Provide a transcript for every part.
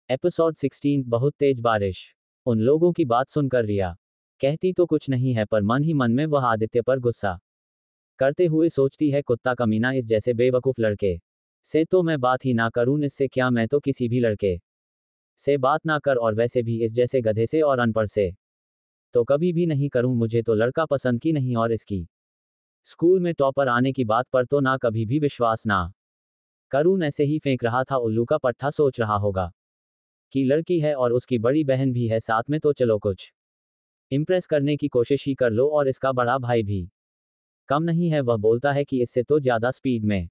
Episode 16 बहुत तेज बारिश। उन लोगों की बात सुनकर रिया कहती तो कुछ नहीं है पर मन ही मन में वह आदित्य पर गुस्सा करते हुए सोचती है, कुत्ता कमीना, इस जैसे बेवकूफ लड़के से तो मैं बात ही ना करूं। इससे क्या, मैं तो किसी भी लड़के से बात ना कर, और वैसे भी इस जैसे गधे से और अनपढ़ से तो कभी भी नहीं करूं। मुझे तो लड़का पसंद की नहीं, और इसकी स्कूल में टॉपर आने की बात पर तो ना कभी भी विश्वास ना करूं। ऐसे ही फेंक रहा था उल्लू का पट्टा, सोच रहा होगा कि लड़की है और उसकी बड़ी बहन भी है साथ में, तो चलो कुछ इम्प्रेस करने की कोशिश ही कर लो। और इसका बड़ा भाई भी कम नहीं है, वह बोलता है कि इससे तो ज्यादा स्पीड में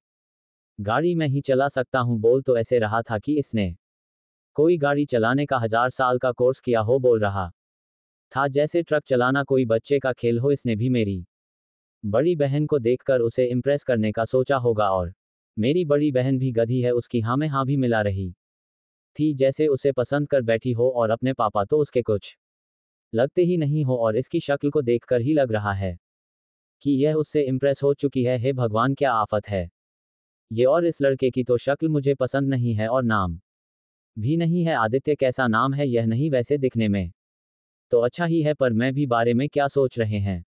गाड़ी मैं ही चला सकता हूं। बोल तो ऐसे रहा था कि इसने कोई गाड़ी चलाने का 1000 साल का कोर्स किया हो। बोल रहा था जैसे ट्रक चलाना कोई बच्चे का खेल हो। इसने भी मेरी बड़ी बहन को देखकर उसे इम्प्रेस करने का सोचा होगा, और मेरी बड़ी बहन भी गधी है, उसकी हाँ में हाँ भी मिला रही थी, जैसे उसे पसंद कर बैठी हो। और अपने पापा तो उसके कुछ लगते ही नहीं हो, और इसकी शक्ल को देखकर ही लग रहा है कि यह उससे इम्प्रेस हो चुकी है। हे भगवान, क्या आफत है ये। और इस लड़के की तो शक्ल मुझे पसंद नहीं है, और नाम भी नहीं है आदित्य। कैसा नाम है यह, नहीं वैसे दिखने में तो अच्छा ही है, पर मैं भी बारे में क्या सोच रहे हैं।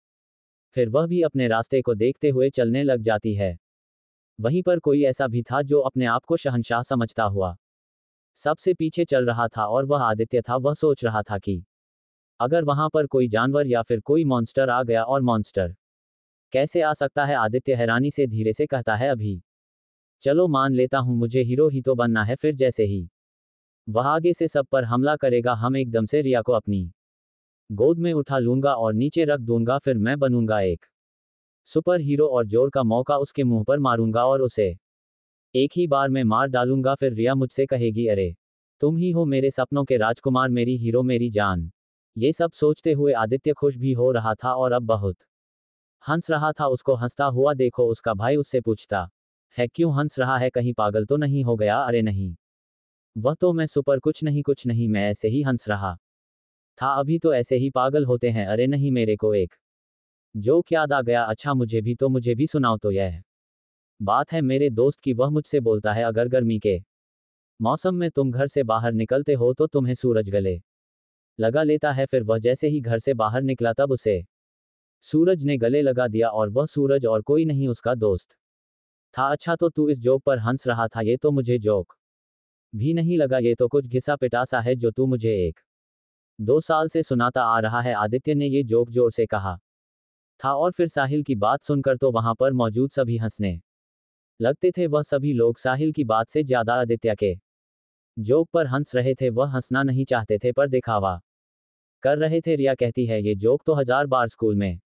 फिर वह भी अपने रास्ते को देखते हुए चलने लग जाती है। वहीं पर कोई ऐसा भी था जो अपने आप को शहंशाह समझता हुआ सबसे पीछे चल रहा था, और वह आदित्य था। वह सोच रहा था कि अगर वहां पर कोई जानवर या फिर कोई मॉन्स्टर आ गया, और मॉन्स्टर कैसे आ सकता है। आदित्य हैरानी से धीरे से कहता है, अभी चलो मान लेता हूं, मुझे हीरो ही तो बनना है। फिर जैसे ही वह आगे से सब पर हमला करेगा, हम एकदम से रिया को अपनी गोद में उठा लूंगा और नीचे रख दूंगा। फिर मैं बनूंगा एक सुपर हीरो, और जोर का मौका उसके मुंह पर मारूंगा और उसे एक ही बार में मार डालूंगा। फिर रिया मुझसे कहेगी, अरे तुम ही हो मेरे सपनों के राजकुमार, मेरी हीरो, मेरी जान। ये सब सोचते हुए आदित्य खुश भी हो रहा था और अब बहुत हंस रहा था। उसको हंसता हुआ देखो उसका भाई उससे पूछता है, क्यों हंस रहा है, कहीं पागल तो नहीं हो गया। अरे नहीं, वह तो मैं सुपर कुछ नहीं, मैं ऐसे ही हंस रहा था। अभी तो ऐसे ही पागल होते हैं। अरे नहीं, मेरे को एक जोक याद आ गया। अच्छा, मुझे भी सुनाओ। तो यह बात है मेरे दोस्त की। वह मुझसे बोलता है, अगर गर्मी के मौसम में तुम घर से बाहर निकलते हो तो तुम्हें सूरज गले लगा लेता है। फिर वह जैसे ही घर से बाहर निकला, तब उसे सूरज ने गले लगा दिया, और वह सूरज और कोई नहीं उसका दोस्त था। अच्छा, तो तू इस जोक पर हंस रहा था। ये तो मुझे जोक भी नहीं लगा, ये तो कुछ घिसा पिटासा है जो तू मुझे 1-2 साल से सुनाता आ रहा है। आदित्य ने ये जोक जोर से कहा था, और फिर साहिल की बात सुनकर तो वहां पर मौजूद सभी हंसने लगते थे। वह सभी लोग साहिल की बात से ज्यादा आदित्य के जोक पर हंस रहे थे। वह हंसना नहीं चाहते थे, पर दिखावा कर रहे थे। रिया कहती है, ये जोक तो 1000 बार स्कूल में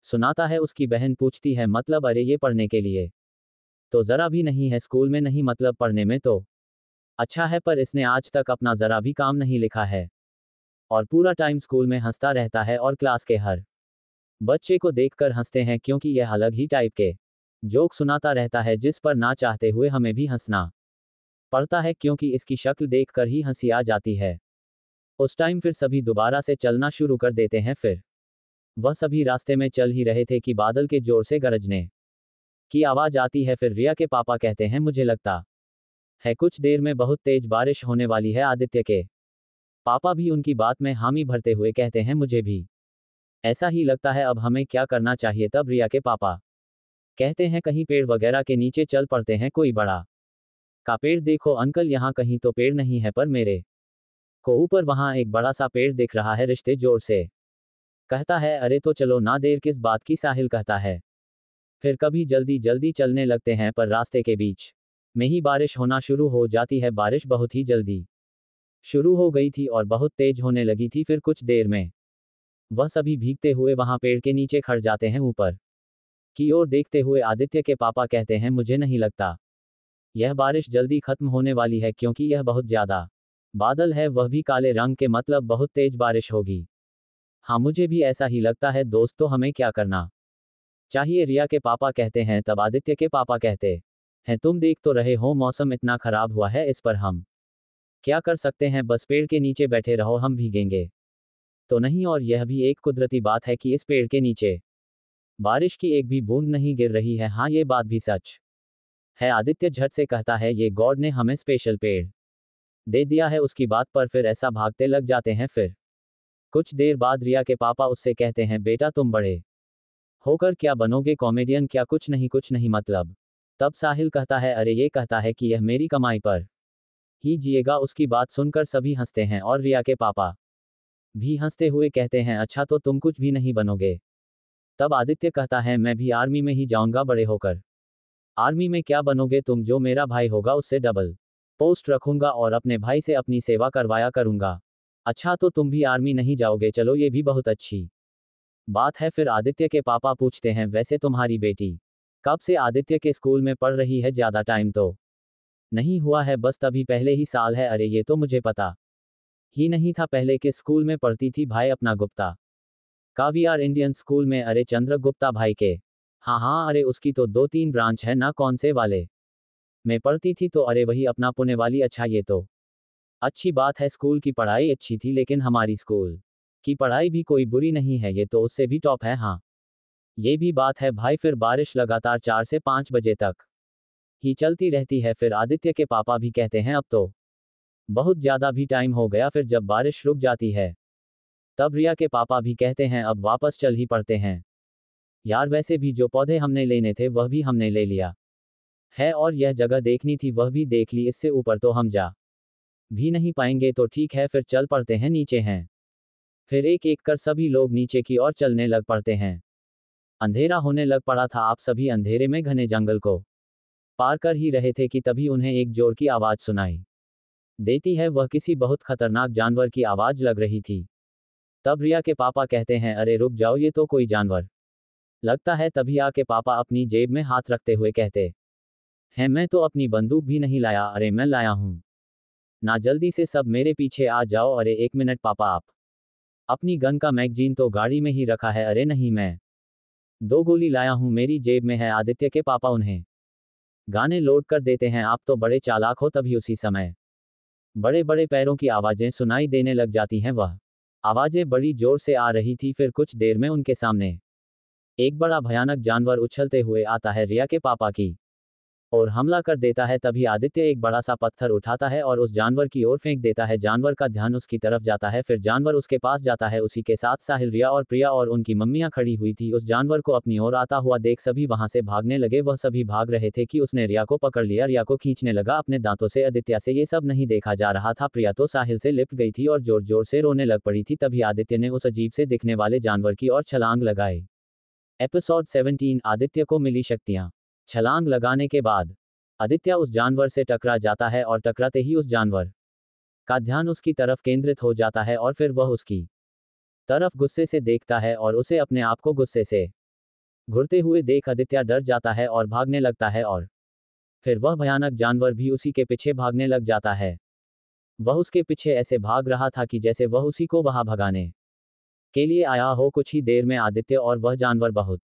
सुनाता है। उसकी बहन पूछती है, मतलब अरे ये पढ़ने के लिए तो जरा भी नहीं है, स्कूल में नहीं, मतलब पढ़ने में तो अच्छा है, पर इसने आज तक अपना जरा भी काम नहीं लिखा है और पूरा टाइम स्कूल में हंसता रहता है, और क्लास के हर बच्चे को देखकर हंसते हैं, क्योंकि यह अलग ही टाइप के जोक सुनाता रहता है, जिस पर ना चाहते हुए हमें भी हंसना पड़ता है, क्योंकि इसकी शक्ल देखकर ही हंसी आ जाती है। उस टाइम फिर सभी दोबारा से चलना शुरू कर देते हैं। फिर वह सभी रास्ते में चल ही रहे थे कि बादल के जोर से गरजने की आवाज आती है। फिर रिया के पापा कहते हैं, मुझे लगता है कुछ देर में बहुत तेज बारिश होने वाली है। आदित्य के पापा भी उनकी बात में हामी भरते हुए कहते हैं, मुझे भी ऐसा ही लगता है, अब हमें क्या करना चाहिए। तब रिया के पापा कहते हैं, कहीं पेड़ वगैरह के नीचे चल पड़ते हैं। कोई बड़ा का पेड़ देखो अंकल, यहाँ कहीं तो पेड़ नहीं है, पर मेरे को ऊपर वहां एक बड़ा सा पेड़ दिख रहा है। रिश्ते जोर से कहता है, अरे तो चलो ना, देर किस बात की। साहिल कहता है। फिर कभी जल्दी जल्दी चलने लगते हैं, पर रास्ते के बीच में ही बारिश होना शुरू हो जाती है। बारिश बहुत ही जल्दी शुरू हो गई थी और बहुत तेज होने लगी थी। फिर कुछ देर में वह सभी भीगते हुए वहां पेड़ के नीचे खड़ जाते हैं। ऊपर की ओर देखते हुए आदित्य के पापा कहते हैं, मुझे नहीं लगता यह बारिश जल्दी खत्म होने वाली है, क्योंकि यह बहुत ज्यादा बादल है, वह भी काले रंग के, मतलब बहुत तेज बारिश होगी। हाँ, मुझे भी ऐसा ही लगता है दोस्त, तो हमें क्या करना चाहिए, रिया के पापा कहते हैं। तब आदित्य के पापा कहते हैं, तुम देख तो रहे हो मौसम इतना खराब हुआ है, इस पर हम क्या कर सकते हैं, बस पेड़ के नीचे बैठे रहो, हम भीगेंगे तो नहीं। और यह भी एक कुदरती बात है कि इस पेड़ के नीचे बारिश की एक भी बूंद नहीं गिर रही है। हाँ, ये बात भी सच है। आदित्य झट से कहता है, ये गॉड ने हमें स्पेशल पेड़ दे दिया है उसकी बात पर, फिर ऐसा भागते लग जाते हैं। फिर कुछ देर बाद रिया के पापा उससे कहते हैं, बेटा तुम बड़े होकर क्या बनोगे, कॉमेडियन क्या? कुछ नहीं मतलब। तब साहिल कहता है, अरे ये कहता है कि यह मेरी कमाई पर ही जिएगा। उसकी बात सुनकर सभी हंसते हैं और रिया के पापा भी हंसते हुए कहते हैं, अच्छा तो तुम कुछ भी नहीं बनोगे। तब आदित्य कहता है, मैं भी आर्मी में ही जाऊंगा बड़े होकर। आर्मी में क्या बनोगे तुम? जो मेरा भाई होगा उससे डबल पोस्ट रखूंगा और अपने भाई से अपनी सेवा करवाया करूंगा। अच्छा तो तुम भी आर्मी नहीं जाओगे? चलो ये भी बहुत अच्छी बात है। फिर आदित्य के पापा पूछते हैं, वैसे तुम्हारी बेटी कब से आदित्य के स्कूल में पढ़ रही है? ज़्यादा टाइम तो नहीं हुआ है, बस तभी पहले ही साल है। अरे ये तो मुझे पता ही नहीं था। पहले किस स्कूल में पढ़ती थी भाई? अपना गुप्ता कावियार इंडियन स्कूल में। अरे चंद्रगुप्ता भाई के? हाँ हाँ, अरे उसकी तो 2-3 ब्रांच है ना, कौन से वाले में पढ़ती थी? तो अरे वही अपना पुणे वाली। अच्छा ये तो अच्छी बात है, स्कूल की पढ़ाई अच्छी थी, लेकिन हमारी स्कूल की पढ़ाई भी कोई बुरी नहीं है, ये तो उससे भी टॉप है। हाँ ये भी बात है भाई। फिर बारिश लगातार 4 से 5 बजे तक ही चलती रहती है। फिर आदित्य के पापा भी कहते हैं, अब तो बहुत ज़्यादा भी टाइम हो गया। फिर जब बारिश रुक जाती है तब रिया के पापा भी कहते हैं, अब वापस चल ही पड़ते हैं यार। वैसे भी जो पौधे हमने लेने थे वह भी हमने ले लिया है, और यह जगह देखनी थी वह भी देख ली। इससे ऊपर तो हम जा भी नहीं पाएंगे, तो ठीक है फिर चल पड़ते हैं, नीचे हैं। फिर एक एक कर सभी लोग नीचे की ओर चलने लग पड़ते हैं। अंधेरा होने लग पड़ा था। आप सभी अंधेरे में घने जंगल को पार कर ही रहे थे कि तभी उन्हें एक जोर की आवाज सुनाई देती है। वह किसी बहुत खतरनाक जानवर की आवाज लग रही थी। तब रिया के पापा कहते हैं, अरे रुक जाओ, ये तो कोई जानवर लगता है। तभी आके पापा अपनी जेब में हाथ रखते हुए कहते हैं, मैं तो अपनी बंदूक भी नहीं लाया। अरे मैं लाया हूं ना, जल्दी से सब मेरे पीछे आ जाओ। अरे एक मिनट पापा, आप अपनी गन का मैगजीन तो गाड़ी में ही रखा है? अरे नहीं, मैं 2 गोली लाया हूं, मेरी जेब में है। आदित्य के पापा उन्हें गाने लोड कर देते हैं। आप तो बड़े चालाक हो। तभी उसी समय बड़े बड़े पैरों की आवाजें सुनाई देने लग जाती हैं। वह आवाजें बड़ी जोर से आ रही थी। फिर कुछ देर में उनके सामने एक बड़ा भयानक जानवर उछलते हुए आता है रिया के पापा की और हमला कर देता है। तभी आदित्य एक बड़ा सा पत्थर उठाता है और उस जानवर की ओर फेंक देता है। जानवर का ध्यान उसकी तरफ जाता है। फिर जानवर उसके पास जाता है। उसी के साथ साहिल, रिया और प्रिया और उनकी मम्मियां खड़ी हुई थी। उस जानवर को अपनी ओर आता हुआ देख सभी वहां से भागने लगे। वह सभी भाग रहे थे कि उसने रिया को पकड़ लिया। रिया को खींचने लगा अपने दांतों से। आदित्य से ये सब नहीं देखा जा रहा था। प्रिया तो साहिल से लिपट गई थी और जोर जोर से रोने लग पड़ी थी। तभी आदित्य ने उस अजीब से दिखने वाले जानवर की ओर छलांग लगाई। एपिसोड 17, आदित्य को मिली शक्तियां। छलांग लगाने के बाद आदित्य उस जानवर से टकरा जाता है और टकराते ही उस जानवर का ध्यान उसकी तरफ केंद्रित हो जाता है और फिर वह उसकी तरफ गुस्से से देखता है और उसे अपने आप को गुस्से से घुरते हुए देख आदित्य डर जाता है और भागने लगता है, और फिर वह भयानक जानवर भी उसी के पीछे भागने लग जाता है। वह उसके पीछे ऐसे भाग रहा था कि जैसे वह उसी को वहां भगाने के लिए आया हो। कुछ ही देर में आदित्य और वह जानवर बहुत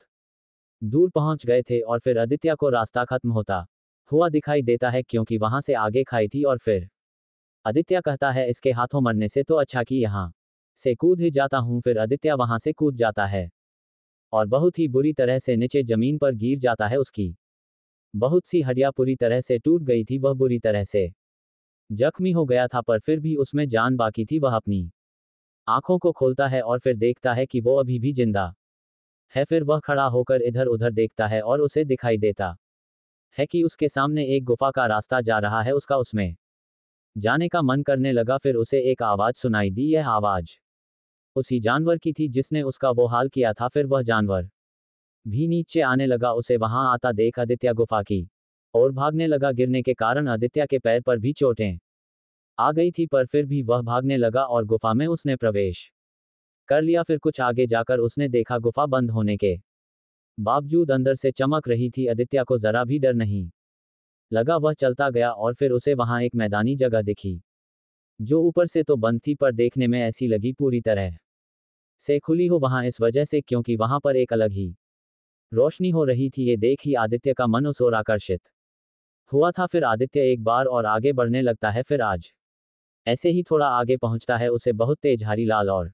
दूर पहुंच गए थे और फिर आदित्य को रास्ता खत्म होता हुआ दिखाई देता है, क्योंकि वहां से आगे खाई थी। और फिर आदित्य कहता है, इसके हाथों मरने से तो अच्छा कि यहां से कूद ही जाता हूं। फिर आदित्य वहां से कूद जाता है और बहुत ही बुरी तरह से नीचे जमीन पर गिर जाता है। उसकी बहुत सी हड्डियां पूरी तरह से टूट गई थी। वह बुरी तरह से जख्मी हो गया था, पर फिर भी उसमें जान बाकी थी। वह अपनी आंखों को खोलता है और फिर देखता है कि वो अभी भी जिंदा है। फिर वह खड़ा होकर इधर उधर देखता है और उसे दिखाई देता है कि उसके सामने एक गुफा का रास्ता जा रहा है। उसका उसमें जाने का मन करने लगा। फिर उसे एक आवाज सुनाई दी। यह आवाज उसी जानवर की थी जिसने उसका वो हाल किया था। फिर वह जानवर भी नीचे आने लगा। उसे वहां आता देख आदित्य गुफा की और भागने लगा। गिरने के कारण आदित्य के पैर पर भी चोटें आ गई थी, पर फिर भी वह भागने लगा और गुफा में उसने प्रवेश कर लिया। फिर कुछ आगे जाकर उसने देखा गुफा बंद होने के बावजूद अंदर से चमक रही थी। आदित्य को जरा भी डर नहीं लगा। वह चलता गया और फिर उसे वहां एक मैदानी जगह दिखी जो ऊपर से तो बंद थी, पर देखने में ऐसी लगी पूरी तरह से खुली हो वहां, इस वजह से क्योंकि वहां पर एक अलग ही रोशनी हो रही थी। ये देख ही आदित्य का मन उस ओर आकर्षित हुआ था। फिर आदित्य एक बार और आगे बढ़ने लगता है। फिर आज ऐसे ही थोड़ा आगे पहुंचता है, उसे बहुत तेज हरी, लाल और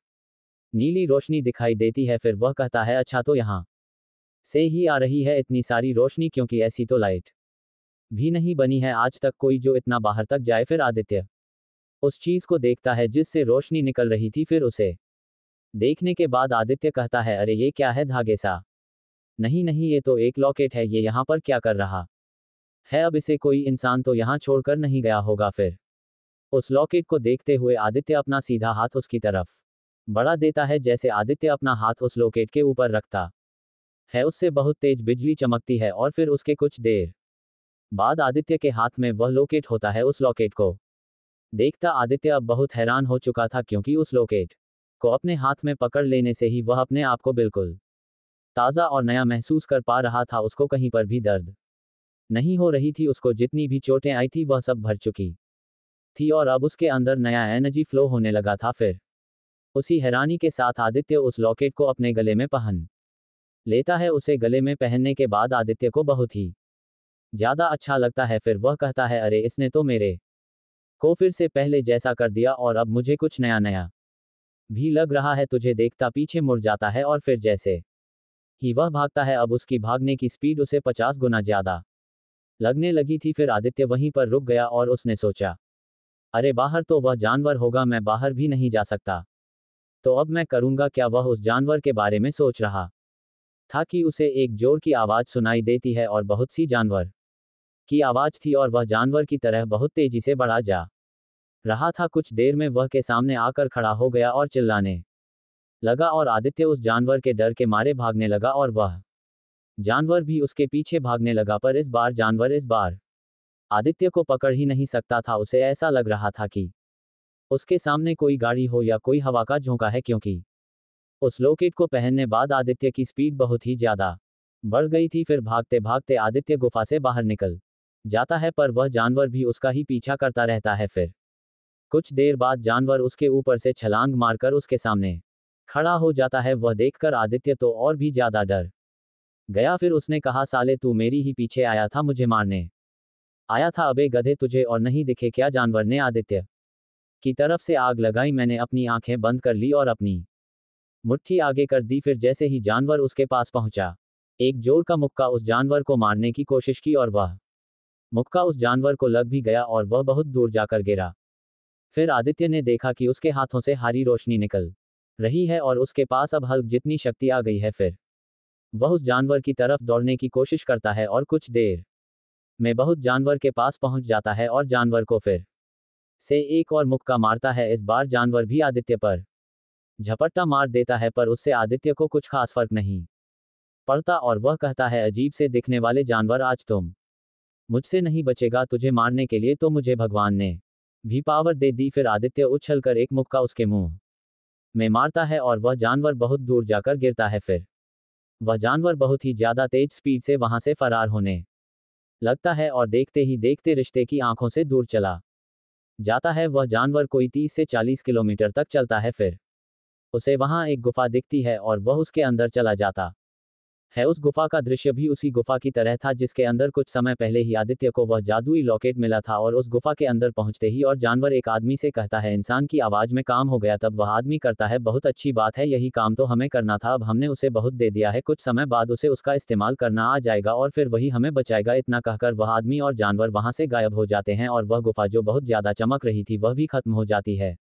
नीली रोशनी दिखाई देती है। फिर वह कहता है, अच्छा तो यहां से ही आ रही है इतनी सारी रोशनी, क्योंकि ऐसी तो लाइट भी नहीं बनी है आज तक कोई जो इतना बाहर तक जाए। फिर आदित्य उस चीज को देखता है जिससे रोशनी निकल रही थी। फिर उसे देखने के बाद आदित्य कहता है, अरे ये क्या है, धागे सा? नहीं नहीं, ये तो एक लॉकेट है, ये यहाँ पर क्या कर रहा है? अब इसे कोई इंसान तो यहाँ छोड़कर नहीं गया होगा। फिर उस लॉकेट को देखते हुए आदित्य अपना सीधा हाथ उसकी तरफ बढ़ा देता है। जैसे आदित्य अपना हाथ उस लॉकेट के ऊपर रखता है, उससे बहुत तेज बिजली चमकती है और फिर उसके कुछ देर बाद आदित्य के हाथ में वह लॉकेट होता है। उस लॉकेट को देखता आदित्य अब बहुत हैरान हो चुका था, क्योंकि उस लॉकेट को अपने हाथ में पकड़ लेने से ही वह अपने आप को बिल्कुल ताज़ा और नया महसूस कर पा रहा था। उसको कहीं पर भी दर्द नहीं हो रही थी। उसको जितनी भी चोटें आई थी वह सब भर चुकी थी और अब उसके अंदर नया एनर्जी फ्लो होने लगा था। फिर उसी हैरानी के साथ आदित्य उस लॉकेट को अपने गले में पहन लेता है। उसे गले में पहनने के बाद आदित्य को बहुत ही ज्यादा अच्छा लगता है। फिर वह कहता है, अरे इसने तो मेरे को फिर से पहले जैसा कर दिया और अब मुझे कुछ नया नया भी लग रहा है। तुझे देखता पीछे मुड़ जाता है और फिर जैसे ही वह भागता है, अब उसकी भागने की स्पीड उसे 50 गुना ज्यादा लगने लगी थी। फिर आदित्य वहीं पर रुक गया और उसने सोचा, अरे बाहर तो वह जानवर होगा, मैं बाहर भी नहीं जा सकता, तो अब मैं करूंगा क्या? वह उस जानवर के बारे में सोच रहा था कि उसे एक जोर की आवाज सुनाई देती है और बहुत सी जानवर की आवाज थी और वह जानवर की तरह बहुत तेजी से बढ़ा जा रहा था। कुछ देर में वह के सामने आकर खड़ा हो गया और चिल्लाने लगा और आदित्य उस जानवर के डर के मारे भागने लगा और वह जानवर भी उसके पीछे भागने लगा। पर इस बार आदित्य को पकड़ ही नहीं सकता था। उसे ऐसा लग रहा था कि उसके सामने कोई गाड़ी हो या कोई हवा का झोंका है, क्योंकि उस लॉकेट को पहनने बाद आदित्य की स्पीड बहुत ही ज्यादा बढ़ गई थी। फिर भागते भागते आदित्य गुफा से बाहर निकल जाता है, पर वह जानवर भी उसका ही पीछा करता रहता है। फिर कुछ देर बाद जानवर उसके ऊपर से छलांग मारकर उसके सामने खड़ा हो जाता है। वह देखकर आदित्य तो और भी ज्यादा डर गया। फिर उसने कहा, साले तू मेरी ही पीछे आया था, मुझे मारने आया था? अबे गधे, तुझे और नहीं दिखे क्या? जानवर ने आदित्य की तरफ से आग लगाई। मैंने अपनी आंखें बंद कर ली और अपनी मुट्ठी आगे कर दी। फिर जैसे ही जानवर उसके पास पहुंचा, एक जोर का मुक्का उस जानवर को मारने की कोशिश की और वह मुक्का उस जानवर को लग भी गया और वह बहुत दूर जाकर गिरा। फिर आदित्य ने देखा कि उसके हाथों से हरी रोशनी निकल रही है और उसके पास अब हल्क जितनी शक्ति आ गई है। फिर वह उस जानवर की तरफ दौड़ने की कोशिश करता है और कुछ देर में बहुत जानवर के पास पहुंच जाता है और जानवर को फिर से एक और मुक्का मारता है। इस बार जानवर भी आदित्य पर झपट्टा मार देता है, पर उससे आदित्य को कुछ खास फर्क नहीं पड़ता और वह कहता है, अजीब से दिखने वाले जानवर, आज तुम मुझसे नहीं बचेगा। तुझे मारने के लिए तो मुझे भगवान ने भी पावर दे दी। फिर आदित्य उछलकर एक मुक्का उसके मुंह में मारता है और वह जानवर बहुत दूर जाकर गिरता है। फिर वह जानवर बहुत ही ज्यादा तेज स्पीड से वहां से फरार होने लगता है और देखते ही देखते रिश्ते की आंखों से दूर चला जाता है। वह जानवर कोई 30 से 40 किलोमीटर तक चलता है। फिर उसे वहां एक गुफा दिखती है और वह उसके अंदर चला जाता है। उस गुफा का दृश्य भी उसी गुफा की तरह था जिसके अंदर कुछ समय पहले ही आदित्य को वह जादुई लॉकेट मिला था। और उस गुफा के अंदर पहुंचते ही और जानवर एक आदमी से कहता है, इंसान की आवाज में काम हो गया। तब वह आदमी करता है, बहुत अच्छी बात है, यही काम तो हमें करना था। अब हमने उसे बहुत दे दिया है, कुछ समय बाद उसे उसका इस्तेमाल करना आ जाएगा और फिर वही हमें बचाएगा। इतना कहकर वह आदमी और जानवर वहां से गायब हो जाते हैं और वह गुफा जो बहुत ज्यादा चमक रही थी वह भी खत्म हो जाती है।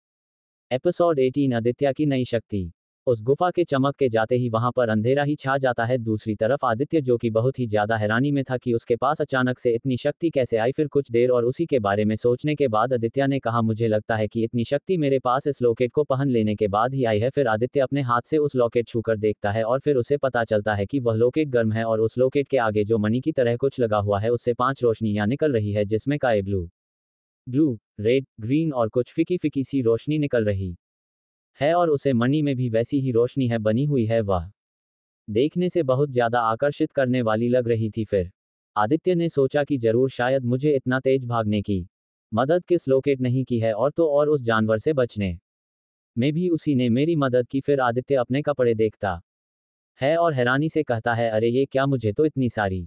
एपिसोड 18 आदित्य की नई शक्ति। उस गुफा के चमक के जाते ही वहां पर अंधेरा ही छा जाता है। दूसरी तरफ आदित्य, जो कि बहुत ही ज्यादा हैरानी में था कि उसके पास अचानक से इतनी शक्ति कैसे आई। फिर कुछ देर और उसी के बारे में सोचने के बाद आदित्य ने कहा, मुझे लगता है कि इतनी शक्ति मेरे पास इस लॉकेट को पहन लेने के बाद ही आई है। फिर आदित्य अपने हाथ से उस लॉकेट छूकर देखता है और फिर उसे पता चलता है कि वह लॉकेट गर्म है और उस लॉकेट के आगे जो मणि की तरह कुछ लगा हुआ है उससे 5 रोशनियां निकल रही है, जिसमें का ब्लू, रेड, ग्रीन और कुछ फीकी फीकी सी रोशनी निकल रही है और उसे मणि में भी वैसी ही रोशनी है बनी हुई है। वह देखने से बहुत ज्यादा आकर्षित करने वाली लग रही थी। फिर आदित्य ने सोचा कि जरूर शायद मुझे इतना तेज भागने की मदद किस लॉकेट नहीं की है, और तो और उस जानवर से बचने में भी उसी ने मेरी मदद की। फिर आदित्य अपने कपड़े देखता है और हैरानी से कहता है, अरे ये क्या, मुझे तो इतनी सारी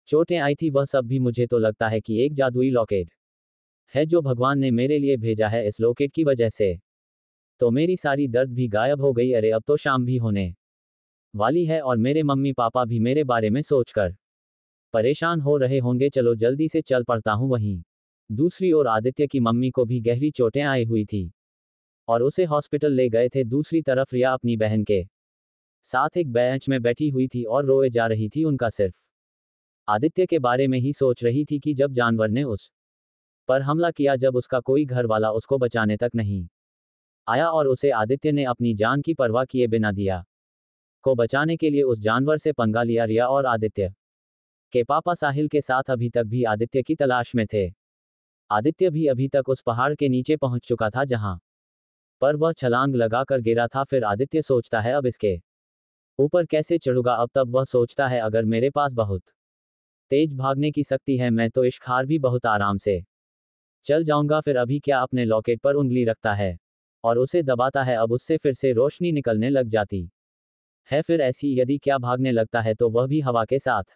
चोटें आई थी, वह सब भी मुझे तो लगता है कि एक जादुई लॉकेट है जो भगवान ने मेरे लिए भेजा है। इस लॉकेट की वजह से तो मेरी सारी दर्द भी गायब हो गई। अरे अब तो शाम भी होने वाली है और मेरे मम्मी पापा भी मेरे बारे में सोचकर परेशान हो रहे होंगे। चलो जल्दी से चल पड़ता हूँ वहीं दूसरी ओर आदित्य की मम्मी को भी गहरी चोटें आई हुई थी और उसे हॉस्पिटल ले गए थे। दूसरी तरफ रिया अपनी बहन के साथ एक बेंच में बैठी हुई थी और रोए जा रही थी। उनका सिर्फ आदित्य के बारे में ही सोच रही थी कि जब जानवर ने उस पर हमला किया, जब उसका कोई घर वाला उसको बचाने तक नहीं आया और उसे आदित्य ने अपनी जान की परवाह किए बिना दिया को बचाने के लिए उस जानवर से पंगा लिया। रिया और आदित्य के पापा साहिल के साथ अभी तक भी आदित्य की तलाश में थे। आदित्य भी अभी तक उस पहाड़ के नीचे पहुंच चुका था जहां पर वह छलांग लगाकर गिरा था। फिर आदित्य सोचता है अब इसके ऊपर कैसे चढ़ूंगा। अब तब वह सोचता है अगर मेरे पास बहुत तेज भागने की शक्ति है मैं तो इश्क हार भी बहुत आराम से चल जाऊंगा। फिर अभी क्या अपने लॉकेट पर उंगली रखता है और उसे दबाता है। अब उससे फिर से रोशनी निकलने लग जाती है। फिर ऐसी यदि क्या भागने लगता है तो वह भी हवा के साथ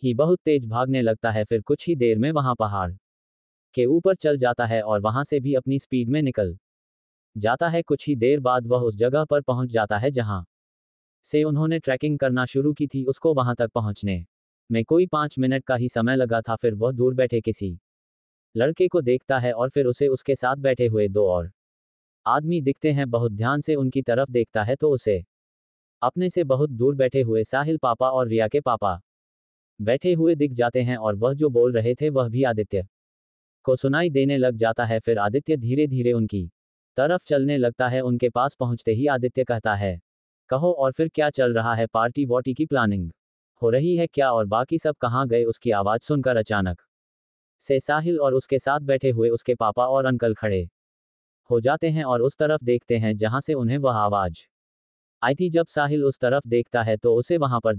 ही बहुत तेज भागने लगता है। फिर कुछ ही देर में वहां पहाड़ के ऊपर चल जाता है और वहां से भी अपनी स्पीड में निकल जाता है। कुछ ही देर बाद वह उस जगह पर पहुंच जाता है जहां से उन्होंने ट्रैकिंग करना शुरू की थी। उसको वहां तक पहुंचने में कोई 5 मिनट का ही समय लगा था। फिर वह दूर बैठे किसी लड़के को देखता है और फिर उसे उसके साथ बैठे हुए 2 और आदमी दिखते हैं। बहुत ध्यान से उनकी तरफ देखता है तो उसे अपने से बहुत दूर बैठे हुए साहिल पापा और रिया के पापा बैठे हुए दिख जाते हैं और वह जो बोल रहे थे वह भी आदित्य को सुनाई देने लग जाता है। फिर आदित्य धीरे धीरे उनकी तरफ चलने लगता है। उनके पास पहुंचते ही आदित्य कहता है कहो और फिर क्या चल रहा है, पार्टी वॉटी की प्लानिंग हो रही है क्या और बाकी सब कहाँ गए। उसकी आवाज सुनकर अचानक से साहिल और उसके साथ बैठे हुए उसके पापा और अंकल खड़े हो जाते हैं और उस तरफ देखते हैं जहां से उन्हें वह आवाज आई थी। जब साहिल उस तरफ देखता है तो उसे वहां पर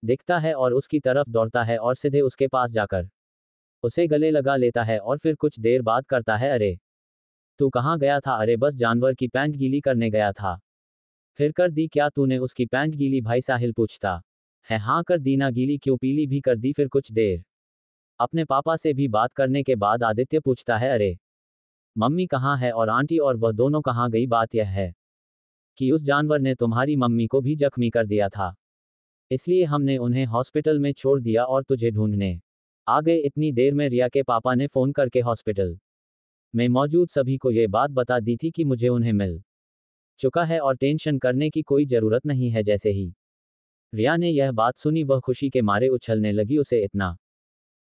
दिखता है और उसकी तरफ दौड़ता है और सीधे उसके पास जाकर उसे गले लगा लेता है और फिर कुछ देर बाद करता है अरे तू कहाँ गया था। अरे बस जानवर की पैंट गीली करने गया था। फिर कर दी क्या तूने उसकी पैंट गीली भाई, साहिल पूछता है। हाँ कर दी ना, गीली क्यों, पीली भी कर दी। फिर कुछ देर अपने पापा से भी बात करने के बाद आदित्य पूछता है अरे मम्मी कहाँ है और आंटी और वह दोनों कहाँ गई। बात यह है कि उस जानवर ने तुम्हारी मम्मी को भी जख्मी कर दिया था, इसलिए हमने उन्हें हॉस्पिटल में छोड़ दिया और तुझे ढूंढने आ गए। इतनी देर में रिया के पापा ने फोन करके हॉस्पिटल में मौजूद सभी को यह बात बता दी थी कि मुझे उन्हें मिल चुका है और टेंशन करने की कोई जरूरत नहीं है। जैसे ही रिया ने यह बात सुनी वह खुशी के मारे उछलने लगी। उसे इतना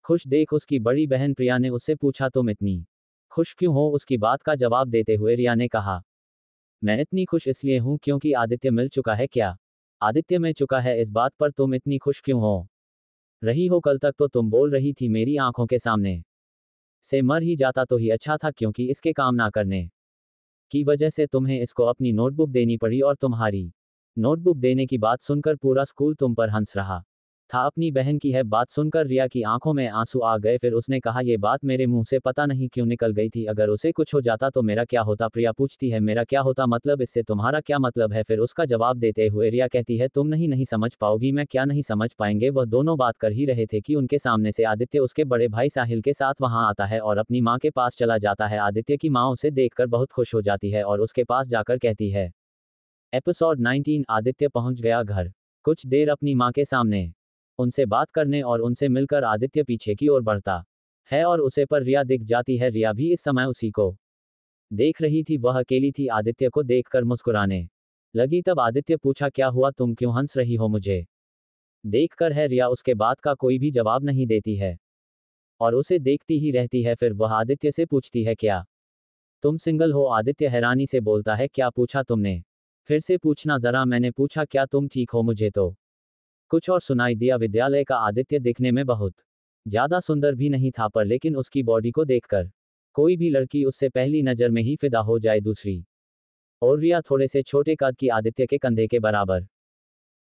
खुश देख उसकी बड़ी बहन प्रिया ने उससे पूछा तुम इतनी खुश क्यों हो। उसकी बात का जवाब देते हुए रिया ने कहा मैं इतनी खुश इसलिए हूं क्योंकि आदित्य मिल चुका है। क्या आदित्य मिल चुका है, इस बात पर तुम इतनी खुश क्यों हो रही हो। कल तक तो तुम बोल रही थी मेरी आंखों के सामने से मर ही जाता तो ही अच्छा था, क्योंकि इसके काम ना करने की वजह से तुम्हें इसको अपनी नोटबुक देनी पड़ी और तुम्हारी नोटबुक देने की बात सुनकर पूरा स्कूल तुम पर हंस रहा था। अपनी बहन की है बात सुनकर रिया की आंखों में आंसू आ गए। फिर उसने कहा ये बात मेरे मुंह से पता नहीं क्यों निकल गई थी। अगर उसे कुछ हो जाता तो मेरा क्या होता। प्रिया पूछती है मेरा क्या होता मतलब, इससे तुम्हारा क्या मतलब है। फिर उसका जवाब देते हुए रिया कहती है तुम नहीं समझ पाओगी। मैं क्या नहीं समझ पाएंगे। वह दोनों बात कर ही रहे थे कि उनके सामने से आदित्य उसके बड़े भाई साहिल के साथ वहां आता है और अपनी माँ के पास चला जाता है। आदित्य की माँ उसे देखकर बहुत खुश हो जाती है और उसके पास जाकर कहती है। एपिसोड 19 आदित्य पहुंच गया घर। कुछ देर अपनी माँ के सामने उनसे बात करने और उनसे मिलकर आदित्य पीछे की ओर बढ़ता है और उसे पर रिया दिख जाती है। रिया भी इस समय उसी को देख रही थी। वह अकेली थी। आदित्य को देखकर मुस्कुराने लगी। तब आदित्य पूछा क्या हुआ, तुम क्यों हंस रही हो मुझे देखकर। है रिया उसके बात का कोई भी जवाब नहीं देती है और उसे देखती ही रहती है। फिर वह आदित्य से पूछती है क्या तुम सिंगल हो। आदित्य हैरानी से बोलता है क्या पूछा तुमने, फिर से पूछना जरा। मैंने पूछा क्या तुम ठीक हो, मुझे तो कुछ और सुनाई दिया। विद्यालय का आदित्य दिखने में बहुत ज्यादा सुंदर भी नहीं था, पर लेकिन उसकी बॉडी को देखकर कोई भी लड़की उससे पहली नजर में ही फिदा हो जाए। दूसरी और रिया थोड़े से छोटे कद की, आदित्य के कंधे के बराबर,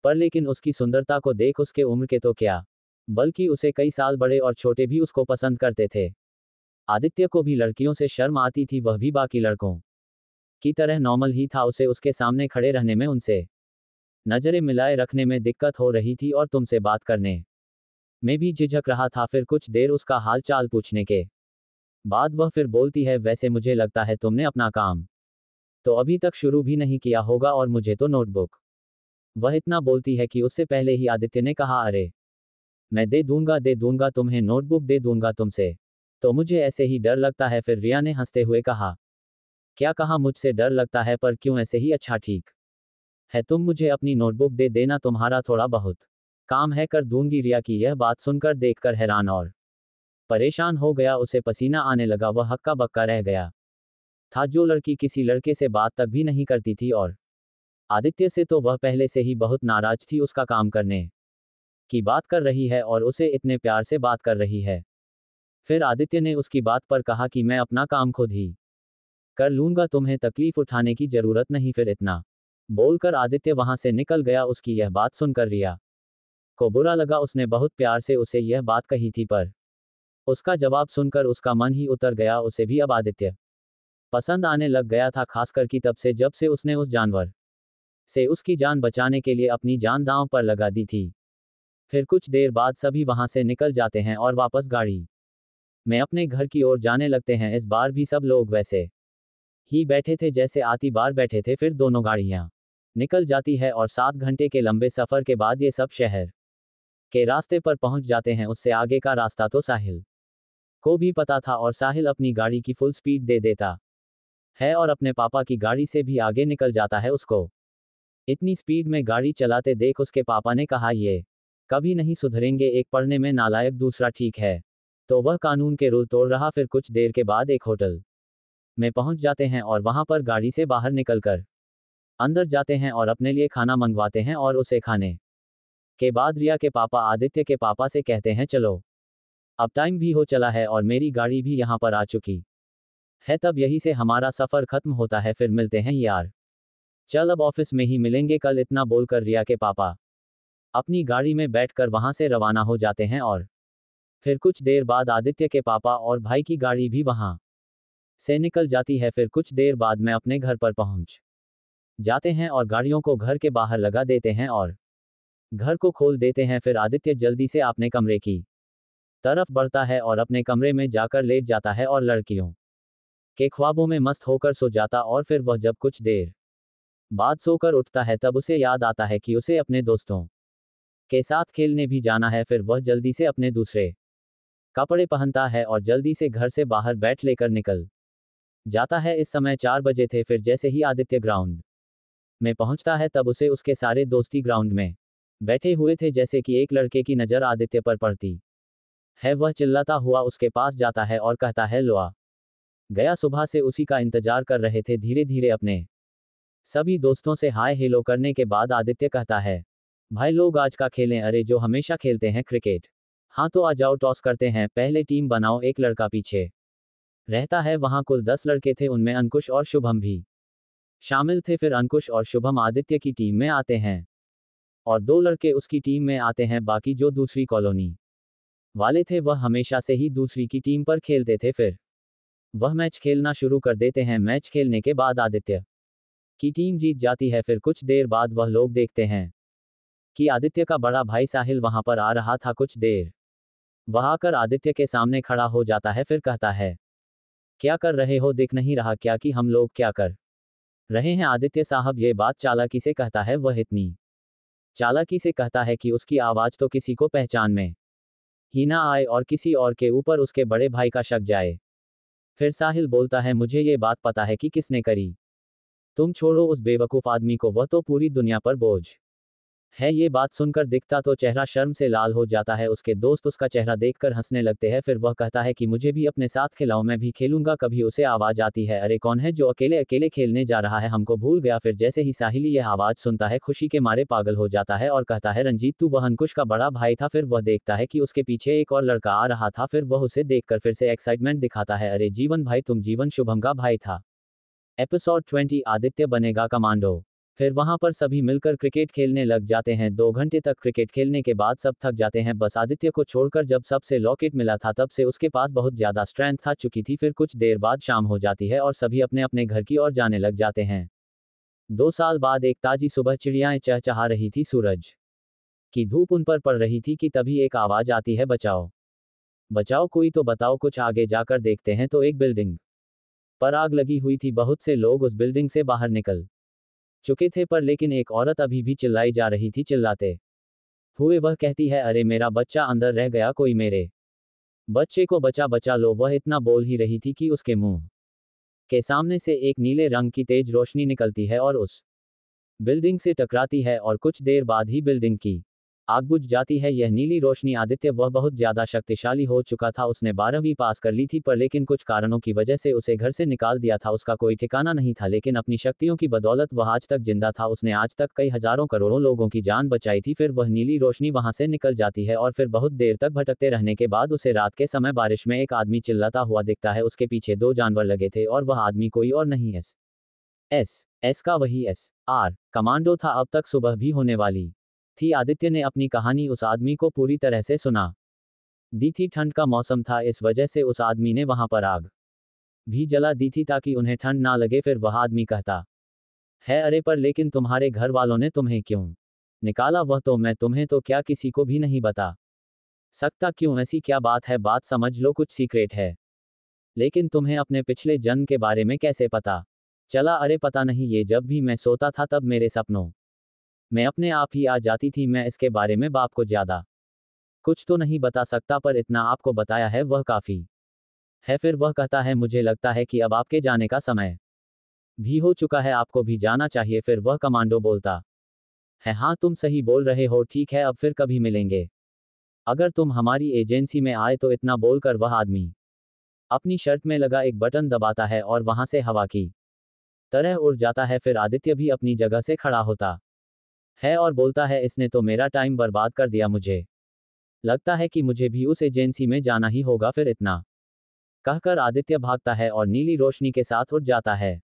पर लेकिन उसकी सुंदरता को देख उसके उम्र के तो क्या बल्कि उसे कई साल बड़े और छोटे भी उसको पसंद करते थे। आदित्य को भी लड़कियों से शर्म आती थी, वह भी बाकी लड़कों की तरह नॉर्मल ही था। उसे उसके सामने खड़े रहने में, उनसे नजरें मिलाए रखने में दिक्कत हो रही थी और तुमसे बात करने में भी झिझक रहा था। फिर कुछ देर उसका हाल चाल पूछने के बाद वह फिर बोलती है वैसे मुझे लगता है तुमने अपना काम तो अभी तक शुरू भी नहीं किया होगा और मुझे तो नोटबुक। वह इतना बोलती है कि उससे पहले ही आदित्य ने कहा अरे मैं दे दूंगा तुम्हें नोटबुक, दे दूंगा तुमसे तो मुझे ऐसे ही डर लगता है, फिर रिया ने हंसते हुए कहा। क्या कहा, मुझसे डर लगता है, पर क्यों ऐसे ही? अच्छा ठीक है, तुम मुझे अपनी नोटबुक दे देना, तुम्हारा थोड़ा बहुत काम है, कर दूंगी। रिया की यह बात सुनकर देखकर हैरान और परेशान हो गया, उसे पसीना आने लगा, वह हक्का बक्का रह गया था। जो लड़की किसी लड़के से बात तक भी नहीं करती थी, और आदित्य से तो वह पहले से ही बहुत नाराज थी, उसका काम करने की बात कर रही है और उसे इतने प्यार से बात कर रही है। फिर आदित्य ने उसकी बात पर कहा कि मैं अपना काम खुद ही कर लूंगा, तुम्हें तकलीफ उठाने की जरूरत नहीं। फिर इतना बोलकर आदित्य वहां से निकल गया। उसकी यह बात सुनकर रिया को बुरा लगा, उसने बहुत प्यार से उसे यह बात कही थी, पर उसका जवाब सुनकर उसका मन ही उतर गया। उसे भी अब आदित्य पसंद आने लग गया था, खासकर कि तब से जब से उसने उस जानवर से उसकी जान बचाने के लिए अपनी जान दांव पर लगा दी थी। फिर कुछ देर बाद सभी वहां से निकल जाते हैं और वापस गाड़ी में अपने घर की ओर जाने लगते हैं। इस बार भी सब लोग वैसे ही बैठे थे जैसे आती बार बैठे थे। फिर दोनों गाड़ियां निकल जाती है और 7 घंटे के लंबे सफर के बाद ये सब शहर के रास्ते पर पहुंच जाते हैं। उससे आगे का रास्ता तो साहिल को भी पता था और साहिल अपनी गाड़ी की फुल स्पीड दे देता है और अपने पापा की गाड़ी से भी आगे निकल जाता है। उसको इतनी स्पीड में गाड़ी चलाते देख उसके पापा ने कहा, ये कभी नहीं सुधरेंगे, एक पढ़ने में नालायक, दूसरा ठीक है तो वह कानून के रूल तोड़ रहा। फिर कुछ देर के बाद एक होटल में पहुंच जाते हैं और वहां पर गाड़ी से बाहर निकलकर अंदर जाते हैं और अपने लिए खाना मंगवाते हैं और उसे खाने के बाद रिया के पापा आदित्य के पापा से कहते हैं, चलो अब टाइम भी हो चला है और मेरी गाड़ी भी यहाँ पर आ चुकी है, तब यहीं से हमारा सफर खत्म होता है, फिर मिलते हैं यार, चल अब ऑफिस में ही मिलेंगे कल। इतना बोलकर रिया के पापा अपनी गाड़ी में बैठकर वहां से रवाना हो जाते हैं और फिर कुछ देर बाद आदित्य के पापा और भाई की गाड़ी भी वहां से निकल जाती है। फिर कुछ देर बाद में अपने घर पर पहुंच जाते हैं और गाड़ियों को घर के बाहर लगा देते हैं और घर को खोल देते हैं। फिर आदित्य जल्दी से अपने कमरे की तरफ बढ़ता है और अपने कमरे में जाकर लेट जाता है और लड़कियों के ख्वाबों में मस्त होकर सो जाता। और फिर वह जब कुछ देर बाद सोकर उठता है तब उसे याद आता है कि उसे अपने दोस्तों के साथ खेलने भी जाना है। फिर वह जल्दी से अपने दूसरे कपड़े पहनता है और जल्दी से घर से बाहर बैठ लेकर निकल जाता है। इस समय 4 बजे थे। फिर जैसे ही आदित्य ग्राउंड में पहुंचता है तब उसे उसके सारे दोस्ती ग्राउंड में बैठे हुए थे। जैसे कि एक लड़के की नज़र आदित्य पर पड़ती है, वह चिल्लाता हुआ उसके पास जाता है और कहता है, लो आ गया, सुबह से उसी का इंतजार कर रहे थे। धीरे धीरे अपने सभी दोस्तों से हाय हेलो करने के बाद आदित्य कहता है, भाई लोग आज का खेलें? अरे जो हमेशा खेलते हैं क्रिकेट। हाँ तो आ जाओ, टॉस करते हैं, पहले टीम बनाओ। एक लड़का पीछे रहता है। वहां कुल 10 लड़के थे, उनमें अंकुश और शुभम भी शामिल थे। फिर अंकुश और शुभम आदित्य की टीम में आते हैं और 2 लड़के उसकी टीम में आते हैं। बाकी जो दूसरी कॉलोनी वाले थे वह हमेशा से ही दूसरी की टीम पर खेलते थे। फिर वह मैच खेलना शुरू कर देते हैं। मैच खेलने के बाद आदित्य की टीम जीत जाती है। फिर कुछ देर बाद वह लोग देखते हैं कि आदित्य का बड़ा भाई साहिल वहां पर आ रहा था। कुछ देर वह आकर आदित्य के सामने खड़ा हो जाता है। फिर कहता है, क्या कर रहे हो? दिख नहीं रहा क्या कि हम लोग क्या कर रहे हैं? आदित्य साहब ये बात चालाकी से कहता है। वह इतनी चालाकी से कहता है कि उसकी आवाज तो किसी को पहचान में ही ना आए और किसी और के ऊपर उसके बड़े भाई का शक जाए। फिर साहिल बोलता है, मुझे ये बात पता है कि किसने करी। तुम छोड़ो उस बेवकूफ आदमी को, वह तो पूरी दुनिया पर बोझ है। ये बात सुनकर दिखता तो चेहरा शर्म से लाल हो जाता है। उसके दोस्त उसका चेहरा देखकर हंसने लगते हैं। फिर वह कहता है कि मुझे भी अपने साथ खिलाओ, मैं भी खेलूंगा कभी। उसे आवाज आती है, अरे कौन है जो अकेले अकेले खेलने जा रहा है? हमको भूल गया। फिर जैसे ही साहिल यह आवाज सुनता है खुशी के मारे पागल हो जाता है और कहता है, रंजीत तू वह अंकुश का बड़ा भाई था? फिर वह देखता है कि उसके पीछे एक और लड़का आ रहा था। फिर वह उसे देखकर फिर से एक्साइटमेंट दिखाता है, अरे जीवन भाई, तुम जीवन शुभम का भाई था। एपिसोड 20 आदित्य बनेगा कमांडो। फिर वहां पर सभी मिलकर क्रिकेट खेलने लग जाते हैं। 2 घंटे तक क्रिकेट खेलने के बाद सब थक जाते हैं, बस आदित्य को छोड़कर। जब सबसे लॉकेट मिला था तब से उसके पास बहुत ज्यादा स्ट्रेंथ था चुकी थी। फिर कुछ देर बाद शाम हो जाती है और सभी अपने अपने घर की ओर जाने लग जाते हैं। 2 साल बाद एक ताजी सुबह चिड़ियाएं चहचहा रही थी, सूरज की धूप उन पर पड़ रही थी कि तभी एक आवाज आती है, बचाओ बचाओ, कोई तो बताओ। कुछ आगे जाकर देखते हैं तो एक बिल्डिंग पर आग लगी हुई थी। बहुत से लोग उस बिल्डिंग से बाहर निकल चुके थे, पर लेकिन एक औरत अभी भी चिल्लाई जा रही थी। चिल्लाते हुए वह कहती है, अरे मेरा बच्चा अंदर रह गया, कोई मेरे बच्चे को बचा बचा लो, वह इतना बोल ही रही थी कि उसके मुंह के सामने से एक नीले रंग की तेज रोशनी निकलती है और उस बिल्डिंग से टकराती है और कुछ देर बाद ही बिल्डिंग की आग बुझ जाती है। यह नीली रोशनी आदित्य वह बहुत ज्यादा शक्तिशाली हो चुका था। उसने 12वीं पास कर ली थी पर लेकिन कुछ कारणों की वजह से उसे घर से निकाल दिया था। उसका कोई ठिकाना नहीं था लेकिन अपनी शक्तियों की बदौलत वह आज तक जिंदा था। उसने आज तक कई हजारों करोड़ों लोगों की जान बचाई थी। फिर वह नीली रोशनी वहां से निकल जाती है और फिर बहुत देर तक भटकते रहने के बाद उसे रात के समय बारिश में एक आदमी चिल्लाता हुआ दिखता है। उसके पीछे 2 जानवर लगे थे और वह आदमी कोई और नहीं एस का वही SR कमांडो था। अब तक सुबह भी होने वाली थी। आदित्य ने अपनी कहानी उस आदमी को पूरी तरह से सुना दी थी। ठंड का मौसम था, इस वजह से उस आदमी ने वहां पर आग भी जला दी थी ताकि उन्हें ठंड ना लगे। फिर वह आदमी कहता है, अरे पर लेकिन तुम्हारे घर वालों ने तुम्हें क्यों निकाला? वह तो मैं तुम्हें तो क्या किसी को भी नहीं बता सकता। क्यों, ऐसी क्या बात है? बात समझ लो, कुछ सीक्रेट है। लेकिन तुम्हें अपने पिछले जन्म के बारे में कैसे पता चला? अरे पता नहीं, ये जब भी मैं सोता था तब मेरे सपनों मैं अपने आप ही आ जाती थी। मैं इसके बारे में बाप को ज्यादा कुछ तो नहीं बता सकता पर इतना आपको बताया है वह काफी है। फिर वह कहता है, मुझे लगता है कि अब आपके जाने का समय भी हो चुका है, आपको भी जाना चाहिए। फिर वह कमांडो बोलता है, हाँ तुम सही बोल रहे हो, ठीक है अब फिर कभी मिलेंगे अगर तुम हमारी एजेंसी में आए तो। इतना बोलकर वह आदमी अपनी शर्ट में लगा एक बटन दबाता है और वहां से हवा की तरह उड़ जाता है। फिर आदित्य भी अपनी जगह से खड़ा होता है और बोलता है, इसने तो मेरा टाइम बर्बाद कर दिया, मुझे लगता है कि मुझे भी उस एजेंसी में जाना ही होगा। फिर इतना कहकर आदित्य भागता है और नीली रोशनी के साथ उड़ जाता है।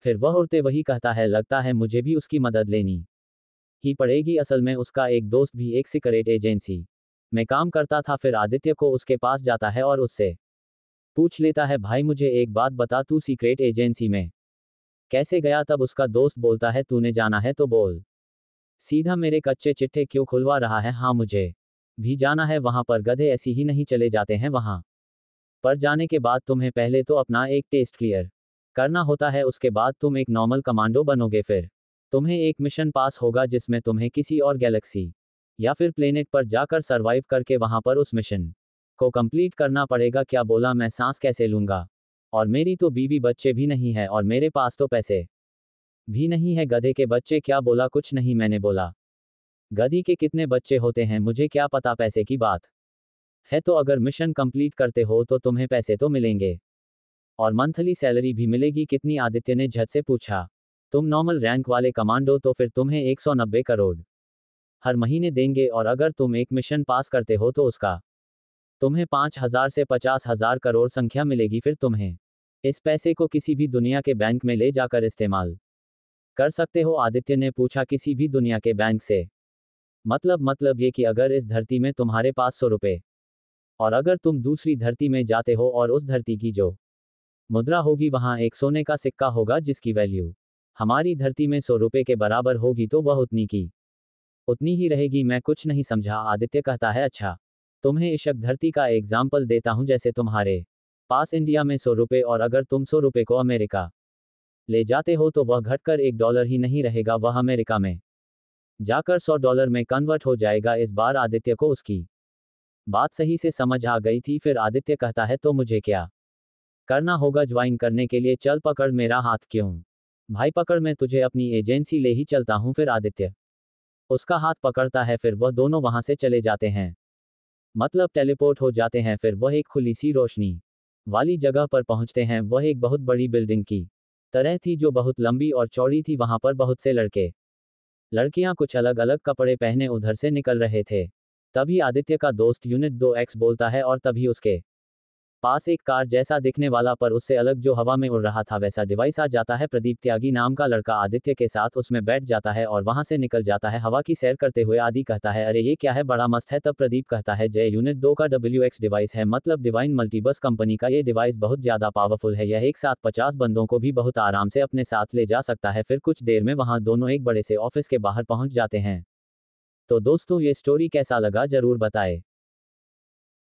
फिर वह उड़ते वही कहता है, लगता है मुझे भी उसकी मदद लेनी ही पड़ेगी। असल में उसका एक दोस्त भी एक सीक्रेट एजेंसी में काम करता था। फिर आदित्य को उसके पास जाता है और उससे पूछ लेता है, भाई मुझे एक बात बता, तू सीक्रेट एजेंसी में कैसे गया? तब उसका दोस्त बोलता है, तूने जाना है तो बोल, सीधा मेरे कच्चे चिट्ठे क्यों खुलवा रहा है? हाँ मुझे भी जाना है वहां पर, गधे ऐसी ही नहीं चले जाते हैं वहां पर। जाने के बाद तुम्हें पहले तो अपना एक टेस्ट क्लियर करना होता है, उसके बाद तुम एक नॉर्मल कमांडो बनोगे। फिर तुम्हें एक मिशन पास होगा जिसमें तुम्हें किसी और गैलेक्सी या फिर प्लेनेट पर जाकर सरवाइव करके वहां पर उस मिशन को कंप्लीट करना पड़ेगा। क्या बोला? मैं सांस कैसे लूंगा? और मेरी तो बीवी बच्चे भी नहीं है और मेरे पास तो पैसे भी नहीं है। गधे के बच्चे? क्या बोला? कुछ नहीं मैंने बोला गधी के कितने बच्चे होते हैं मुझे क्या पता, पैसे की बात है तो अगर मिशन कंप्लीट करते हो तो तुम्हें पैसे तो मिलेंगे और मंथली सैलरी भी मिलेगी। कितनी? आदित्य ने झट से पूछा। तुम नॉर्मल रैंक वाले कमांडो तो फिर तुम्हें 190 करोड़ हर महीने देंगे और अगर तुम एक मिशन पास करते हो तो उसका तुम्हें 5,000 से 50,000 करोड़ संख्या मिलेगी। फिर तुम्हें इस पैसे को किसी भी दुनिया के बैंक में ले जाकर इस्तेमाल कर सकते हो। आदित्य ने पूछा, किसी भी दुनिया के बैंक से? मतलब ये कि अगर इस धरती में तुम्हारे पास 100 रुपए और अगर तुम दूसरी धरती में जाते हो और उस धरती की जो मुद्रा होगी वहां एक सोने का सिक्का होगा जिसकी वैल्यू हमारी धरती में 100 रुपए के बराबर होगी तो वह उतनी की उतनी ही रहेगी। मैं कुछ नहीं समझा। आदित्य कहता है, अच्छा तुम्हें इशक धरती का एग्जाम्पल देता हूं। जैसे तुम्हारे पास इंडिया में 100 रुपए और अगर तुम 100 रुपए को अमेरिका ले जाते हो तो वह घटकर $1 ही नहीं रहेगा, वह अमेरिका में जाकर $100 में कन्वर्ट हो जाएगा। इस बार आदित्य को उसकी बात सही से समझ आ गई थी। फिर आदित्य कहता है, तो मुझे क्या करना होगा ज्वाइन करने के लिए? चल पकड़ मेरा हाथ। क्यों भाई? पकड़, मैं तुझे अपनी एजेंसी ले ही चलता हूं। फिर आदित्य उसका हाथ पकड़ता है। फिर वह दोनों वहां से चले जाते हैं, मतलब टेलीपोर्ट हो जाते हैं। फिर वह एक खुली सी रोशनी वाली जगह पर पहुंचते हैं। वह एक बहुत बड़ी बिल्डिंग की तरह थी जो बहुत लंबी और चौड़ी थी। वहां पर बहुत से लड़के लड़कियां कुछ अलग अलग कपड़े पहने उधर से निकल रहे थे। तभी आदित्य का दोस्त यूनिट 2X बोलता है और तभी उसके पास एक कार जैसा दिखने वाला पर उससे अलग जो हवा में उड़ रहा था वैसा डिवाइस आ जाता है। प्रदीप त्यागी नाम का लड़का आदित्य के साथ उसमें बैठ जाता है और वहां से निकल जाता है। हवा की सैर करते हुए आदि कहता है, अरे ये क्या है, बड़ा मस्त है। तब प्रदीप कहता है, जय यूनिट 2 का WX डिवाइस है, मतलब डिवाइन मल्टीबस कंपनी का ये डिवाइस बहुत ज्यादा पावरफुल है। यह एक साथ 50 बंदों को भी बहुत आराम से अपने साथ ले जा सकता है। फिर कुछ देर में वहां दोनों एक बड़े से ऑफिस के बाहर पहुंच जाते हैं। तो दोस्तों ये स्टोरी कैसा लगा जरूर बताएं।